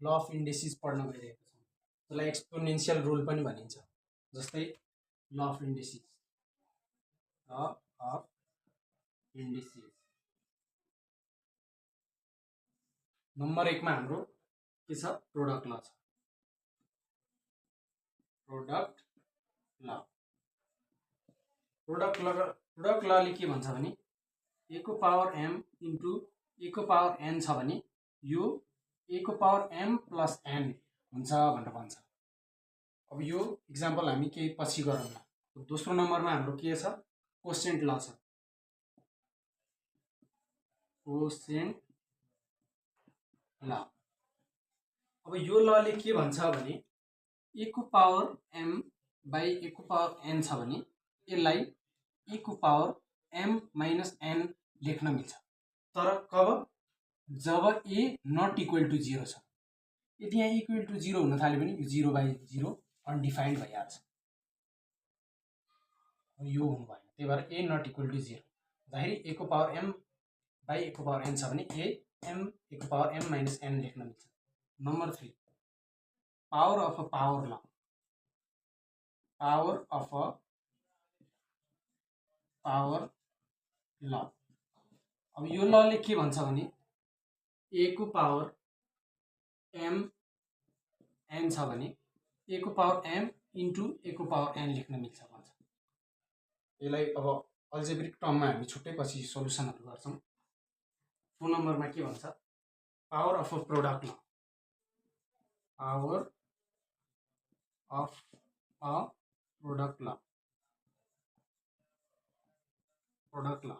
Law of indices पढ्न गइरहेको छौँ। त्यसलाई एक्सपोनेन्शियल रुल पनि भनिन्छ। जस्तै law of indices, law of indices number 1 मा हाम्रो के छ? प्रोडक्ट ल छ। प्रोडक्ट लले के भन्छ भने a को पावर m इन्टु a को पावर n छ भने यो a को पावर m प्लस n हुन्छ भनेर भन्छ। अब यो इक्जाम्पल हामी केही पछि गरौँला। दोस्रो नम्बरमा हाम्रो के छ? कोसेन्ट ल छ। कोसेन्ट ल। अब यो लले के भन्छ भने a को पावर m बाई a को पावर n छ भने यसलाई a को पावर m माइनस n लेख्न मिल्छ। तर कब? जब a नट इक्वल टु 0 छ। यदि यहाँ इक्वल टु 0 हुन थाल्यो भने 0 बाई 0 अनडिफाइन्ड भइहाल्छ। यो हुनु भएन, त्यही भएर a नट इक्वल टु 0 हुँदाखेरि a को पावर m बाई a को पावर n छ भने a को पावर m माइनस n लेख्न मिल्छ। Number 3 power of a power ल। पावर अफ अ पावर ल। अब यो लले के भन्छ भने a को पावर m n छ भने a को पावर m इन्टु a को पावर n लेख्न मिल्छ भन्छ। यसलाई अब अल्जेब्रिक टर्ममा हामी छुट्टै पछि सोलुसनहरु गर्छौं। 4 नम्बरमा के भन्छ? पावर अफ अ प्रोडक्ट ल। पावर अफ अ प्रोडक्ट ल।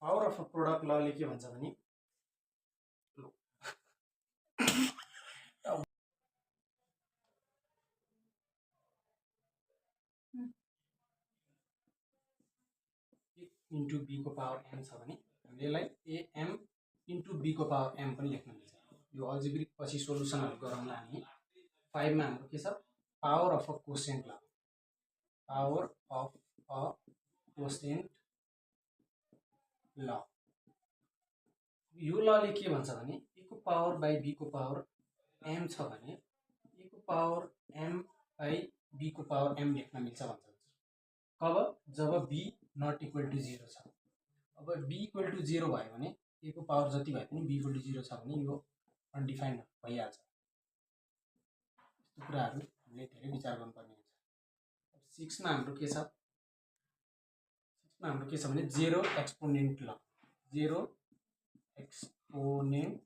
पावर अफ अ प्रोडक्ट लले के भन्छ भने इन्टु b को पावर m छ भने हामीले यसलाई am इन्टु b को पावर m पनि लेख्न मिल्छ। यो अल्जेब्रिक पछि सोलुसनहरु गरौँला हामी। 5 मा हाम्रो के छ? पावर अफ अ कोसेन्ट ल। पावर अफ अ कोसेन्ट ल। यो लले के भन्छ भने a को पावर बाई b को पावर m छ भने a को पावर m बाई b को पावर m लेख्न मिल्छ भन्छ। कब? जब b नट इक्वल टु 0 छ। अब b इक्वल टु 0 भयो भने a को पावर जति भए पनि b इक्वल टु 0 छ भने यो अनडिफाइन्ड भइहाल्छ। यस्तो कुराहरु हामीले धेरै विचार गर्नुपर्ने हुन्छ। 6 मा हाम्रो के छ? 6 मा हाम्रो के छ भने 0 एक्सपोनेन्ट ल। 0 एक्सपोनेन्ट